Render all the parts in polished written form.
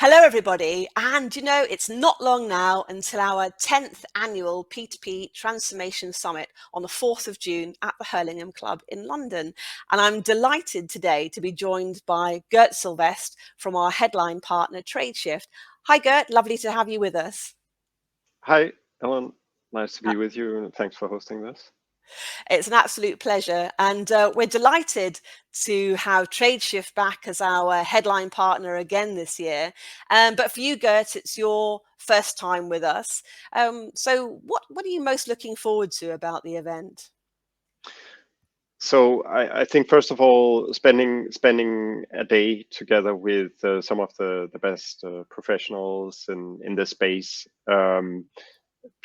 Hello, everybody. And it's not long now until our 10th annual P2P Transformation Summit on the 4th of June at the Hurlingham Club in London. And I'm delighted today to be joined by Gert Sylvest from our headline partner, Tradeshift. Hi, Gert. Lovely to have you with us. Hi, Ellen. Nice to be with you, and thanks for hosting this. It's an absolute pleasure. And we're delighted to have Tradeshift back as our headline partner again this year. But for you, Gert, it's your first time with us. So what are you most looking forward to about the event? So I think first of all, spending a day together with some of the best professionals in this space.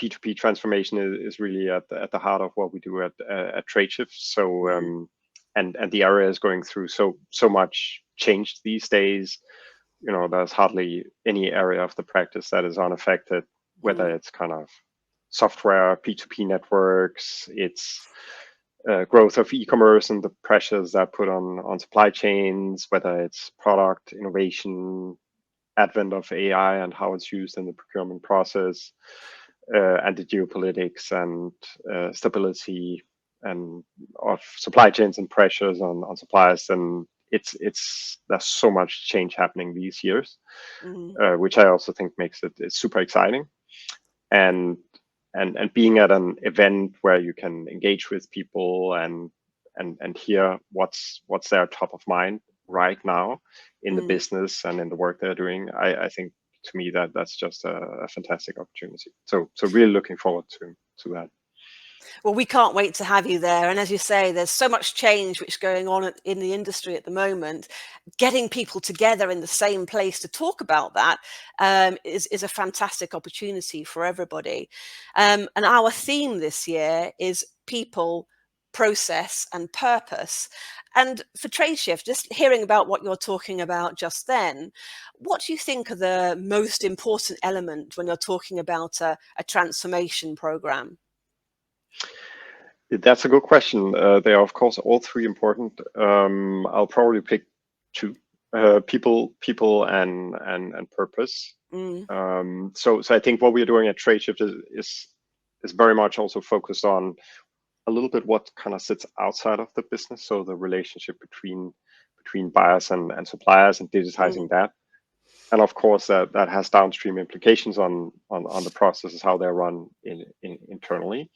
P2P transformation is really at the heart of what we do at Tradeshift. So and the area is going through so much change these days. There's hardly any area of the practice that is unaffected, whether it's kind of software, P2P networks, it's growth of e-commerce and the pressures that put on supply chains, whether it's product innovation, advent of AI and how it's used in the procurement process, and the geopolitics and stability and of supply chains and pressures on suppliers. And there's so much change happening these years, which I also think makes it super exciting. And being at an event where you can engage with people and hear what's their top of mind right now in the business and in the work they're doing, I think to me that's just a fantastic opportunity. So really looking forward to that. Well, we can't wait to have you there. And as you say, there's so much change which is going on in the industry at the moment. Getting people together in the same place to talk about that is a fantastic opportunity for everybody. And our theme this year is people, process and purpose. And for Tradeshift, just hearing about what you're talking about just then, what do you think are the most important element when you're talking about a transformation program? That's a good question. They are, of course, all three important. I'll probably pick two: people, and purpose. So I think what we're doing at Tradeshift is very much also focused on a little bit what kind of sits outside of the business. So the relationship between buyers and suppliers and digitizing that. And of course, that has downstream implications on the processes, how they're run internally.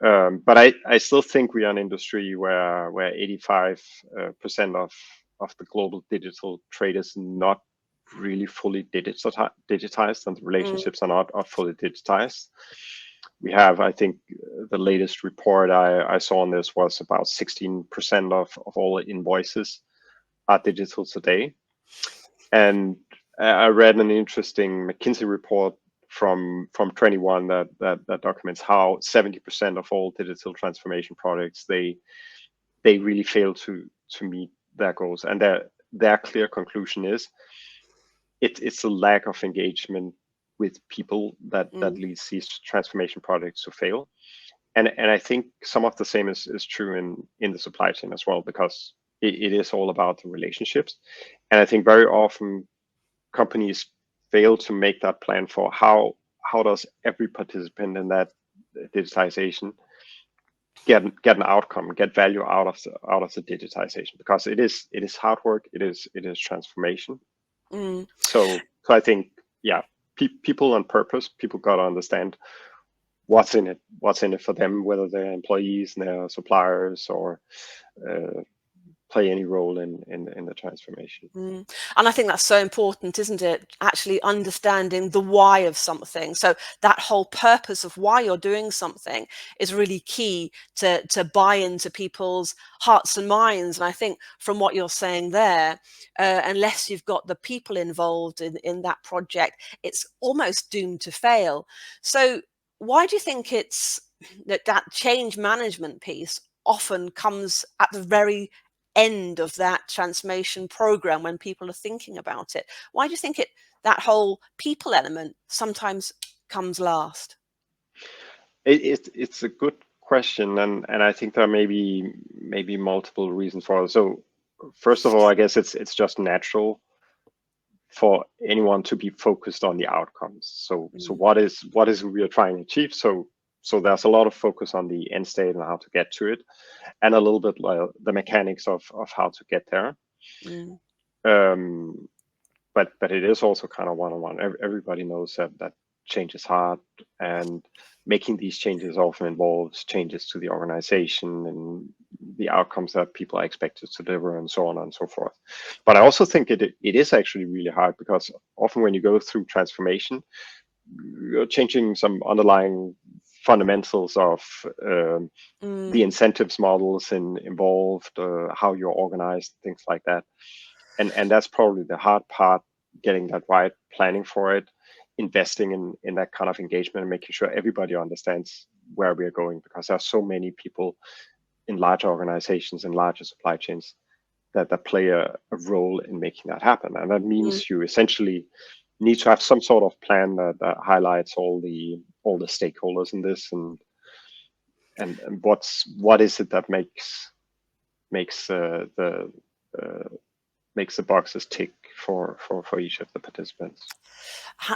But I still think we are an industry where 85% of the global digital trade is not really fully digitized, and the relationships are fully digitized. We have, I think, the latest report I saw on this was about 16% of all invoices are digital today. And I read an interesting McKinsey report from 21 that documents how 70% of all digital transformation projects they really fail to meet their goals, and their clear conclusion is it's a lack of engagement with people that leads these transformation projects to fail. And I think some of the same is true in the supply chain as well, because it is all about the relationships. And I think very often companies fail to make that plan for how does every participant in that digitization get an outcome, get value out of the digitization, because it is hard work, it is transformation. So I think, yeah, people on purpose, people got to understand what's in it for them, whether they're employees and their suppliers or play any role in the transformation. And I think that's so important, isn't it? Actually understanding the why of something. So that whole purpose of why you're doing something is really key to buy into people's hearts and minds. And I think from what you're saying there, unless you've got the people involved in that project, it's almost doomed to fail. So why do you think it's that change management piece often comes at the very end of that transformation program when people are thinking about it? Why do you think that whole people element sometimes comes last? It's a good question, and I think there may be multiple reasons for it. So first of all, I guess it's just natural for anyone to be focused on the outcomes. So what is we are trying to achieve? So there's a lot of focus on the end state and how to get to it, and a little bit like the mechanics of how to get there. But it is also kind of one-on-one. Everybody knows that change is hard, and making these changes often involves changes to the organization and the outcomes that people are expected to deliver, and so on and so forth. But I also think it is actually really hard, because often when you go through transformation, you're changing some underlying fundamentals of the incentives models involved, how you're organized, things like that. And that's probably the hard part, getting that right, planning for it, investing in that kind of engagement, and making sure everybody understands where we're going, because there are so many people in larger organizations and larger supply chains that play a role in making that happen. And that means you essentially need to have some sort of plan that highlights all the stakeholders in this, and what is it that makes the boxes tick for each of the participants.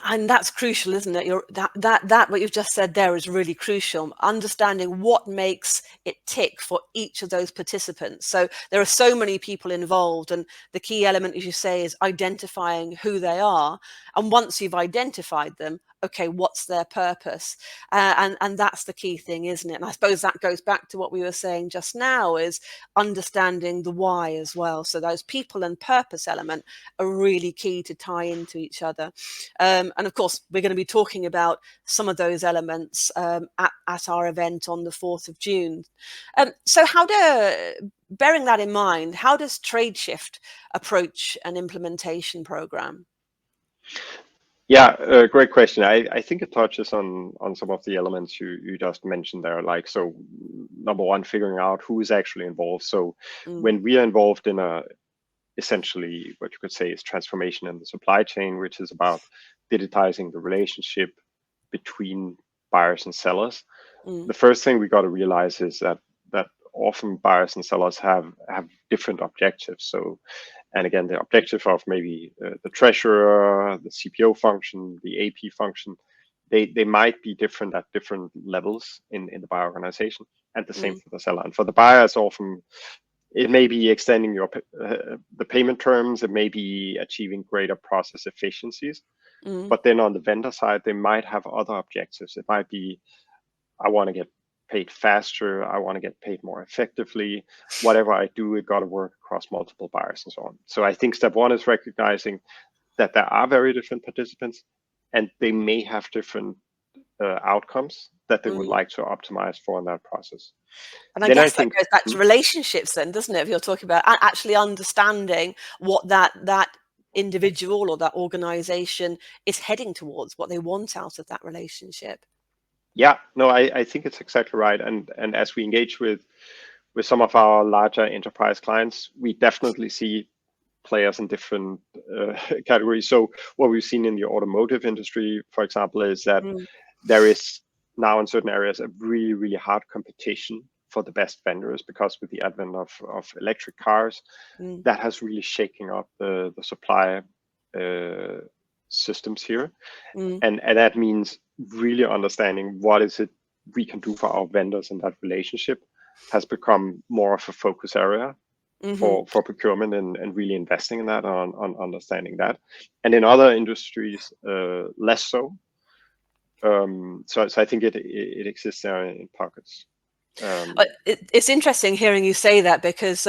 And that's crucial, isn't it? That what you've just said there is really crucial. Understanding what makes it tick for each of those participants. So there are so many people involved, and the key element, as you say, is identifying who they are. And once you've identified them, okay, what's their purpose? And that's the key thing, isn't it? And I suppose that goes back to what we were saying just now, is understanding the why as well. So those people and purpose element are really key to tie into each other. And of course, we're going to be talking about some of those elements at our event on the 4th of June. So bearing that in mind, how does Tradeshift approach an implementation program? Yeah, great question. I think it touches on some of the elements you just mentioned there. Like, so number one, figuring out who is actually involved. So when we are involved in essentially what you could say is transformation in the supply chain, which is about digitizing the relationship between buyers and sellers, the first thing we got to realize is that often buyers and sellers have different objectives. So, and again, the objective of maybe the treasurer, the CPO function, the AP function, they might be different at different levels in the buyer organization, and the same for the seller. And for the buyers, often it may be extending the payment terms, it may be achieving greater process efficiencies. But then on the vendor side, they might have other objectives. It might be, I want to get paid faster, I want to get paid more effectively. Whatever I do, it got to work across multiple buyers and so on. So I think step one is recognizing that there are very different participants, and they may have different outcomes that they would like to optimize for in that process. And I guess that goes back to relationships then, doesn't it? If you're talking about actually understanding what that individual or that organization is heading towards, what they want out of that relationship. Yeah, no, I think it's exactly right. And as we engage with some of our larger enterprise clients, we definitely see players in different categories. So what we've seen in the automotive industry, for example, is that there is now in certain areas a really, really hard competition for the best vendors, because with the advent of electric cars, that has really shaken up the supply systems here. And that means really understanding what is it we can do for our vendors in that relationship has become more of a focus area for procurement, and really investing in that, on understanding that. And in other industries, less so. So I think it exists there in pockets. It's interesting hearing you say that, because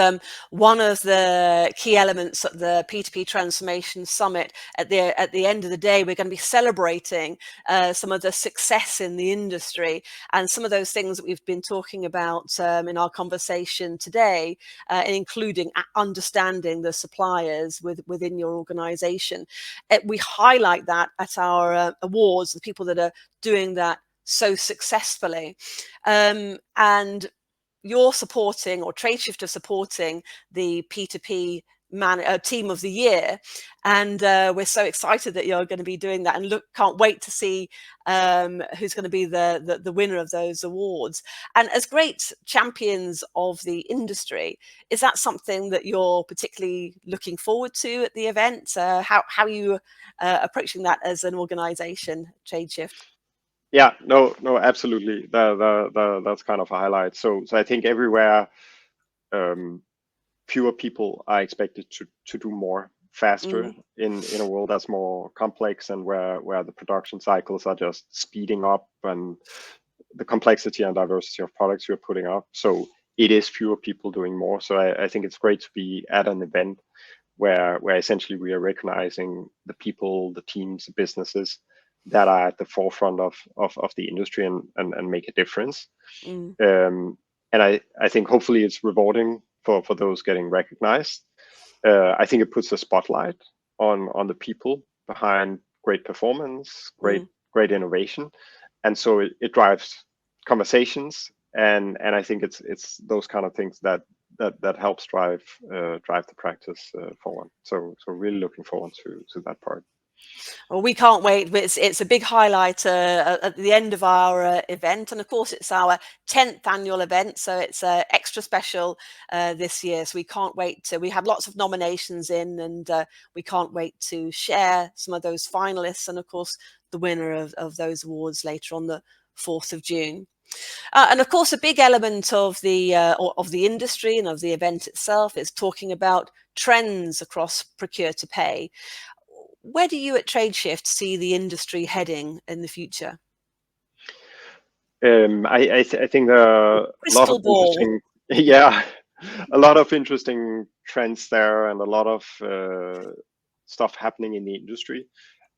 one of the key elements at the P2P Transformation Summit, at the end of the day, we're going to be celebrating some of the success in the industry, and some of those things that we've been talking about in our conversation today, including understanding the suppliers within your organization. We highlight that at our awards, the people that are doing that so successfully, and you're supporting, or Tradeshift are supporting, the P2P team of the year, and we're so excited that you're going to be doing that, and can't wait to see who's going to be the winner of those awards. And as great champions of the industry, is that something that you're particularly looking forward to at the event? How are you approaching that as an organization, Tradeshift? Yeah, no, absolutely. That's kind of a highlight. So I think everywhere, fewer people are expected to do more faster in a world that's more complex, and where the production cycles are just speeding up, and the complexity and diversity of products you're putting up. So it is fewer people doing more. So I think it's great to be at an event where essentially we are recognizing the people, the teams, the businesses that are at the forefront of the industry, and make a difference. And I think hopefully it's rewarding for those getting recognized. I think it puts a spotlight on the people behind great performance, great innovation, and so it drives conversations, and I think it's those kind of things that helps drive the practice forward. So really looking forward to that part. Well, we can't wait. It's a big highlight at the end of our event, and of course it's our 10th annual event, so it's extra special this year. So we can't wait we have lots of nominations in, and we can't wait to share some of those finalists, and of course the winner of those awards later on the 4th of June. And of course, a big element of the industry and of the event itself is talking about trends across procure to pay. Where do you at Tradeshift see the industry heading in the future? I think there are a lot of Crystal ball. interesting, yeah, a lot of interesting trends there, and a lot of stuff happening in the industry,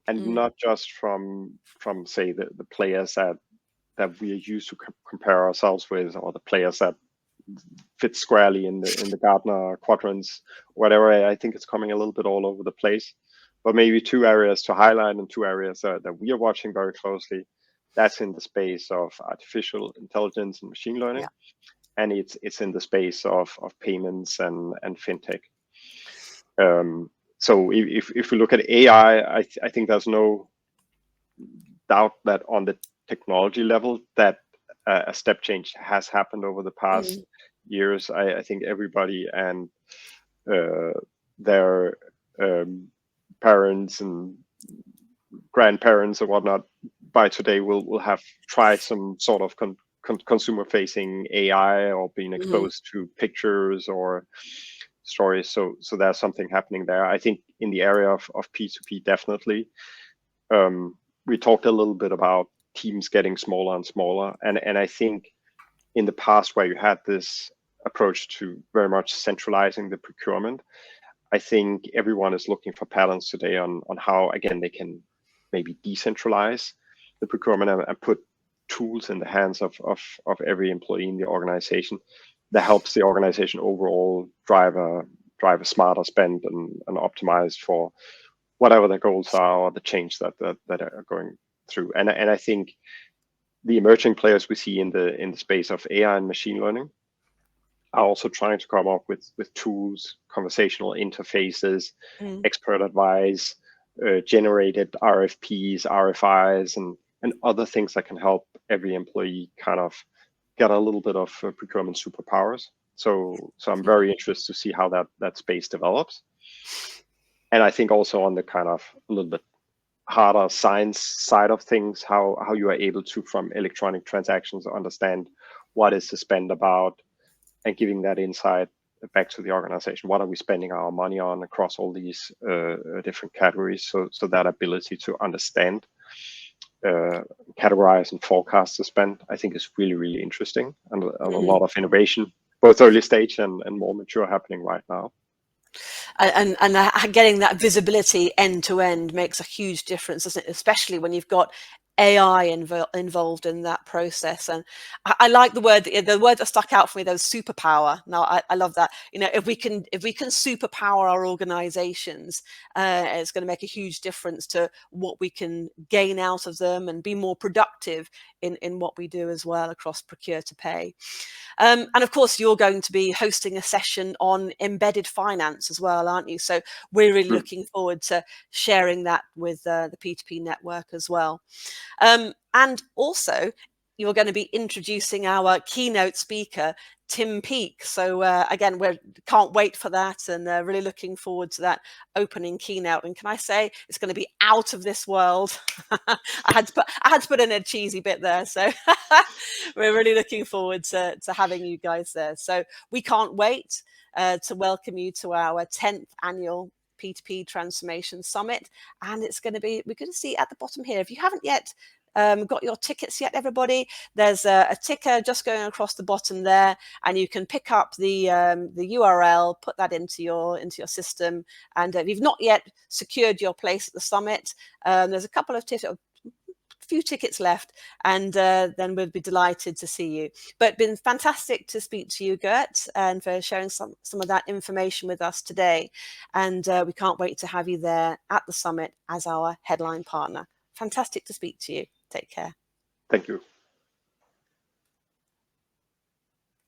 and not just from say the players that we are used to compare ourselves with, or the players that fit squarely in the Gartner quadrants, whatever. I think it's coming a little bit all over the place, but maybe two areas to highlight, and two areas that we are watching very closely. That's in the space of artificial intelligence and machine learning, Yeah. and it's in the space of payments and fintech. So if we look at AI, I think there's no doubt that on the technology level that a step change has happened over the past years. I think everybody and their parents and grandparents or whatnot by today will have tried some sort of consumer facing AI, or being exposed to pictures or stories. So there's something happening there. I think in the area of P2P, definitely. We talked a little bit about teams getting smaller and smaller, and I think in the past, where you had this approach to very much centralizing the procurement, I think everyone is looking for patterns today on how, again, they can maybe decentralize the procurement, and put tools in the hands of every employee in the organization that helps the organization overall drive a smarter spend, and optimize for whatever the goals are, or the change that are going through. And I think the emerging players we see in the space of AI and machine learning are also trying to come up with tools, conversational interfaces, expert advice, generated RFPs, RFIs, and other things that can help every employee kind of get a little bit of procurement superpowers. So I'm very interested to see how that space develops. And I think also on the kind of a little bit harder science side of things, how you are able to, from electronic transactions, understand what is the spend about, and giving that insight back to the organization. What are we spending our money on across all these different categories? So that ability to understand, categorize, and forecast the spend, I think is really, really interesting, and a lot of innovation, both early stage and more mature, happening right now. And getting that visibility end to end makes a huge difference, doesn't it? Especially when you've got AI involved in that process. And I like the word that stuck out for me, those superpower. Now I love that. If we can superpower our organizations, it's going to make a huge difference to what we can gain out of them and be more productive in what we do as well across procure to pay. And of course, you're going to be hosting a session on embedded finance as well, aren't you? So we're really looking forward to sharing that with the P2P network as well. And also, you're going to be introducing our keynote speaker, Tim Peake. So again, we can't wait for that, and really looking forward to that opening keynote. And can I say, it's going to be out of this world. I had to put in a cheesy bit there. So we're really looking forward to having you guys there. So we can't wait to welcome you to our 10th annual P2P Transformation Summit. And it's going to be, we're going to see at the bottom here, if you haven't yet got your tickets yet, everybody, there's a ticker just going across the bottom there, and you can pick up the URL, put that into your system. And if you've not yet secured your place at the summit, there's a couple of few tickets left, and then we'd be delighted to see you. But been fantastic to speak to you, Gert, and for sharing some of that information with us today. And we can't wait to have you there at the summit as our headline partner. Fantastic to speak to you. Take care. Thank you.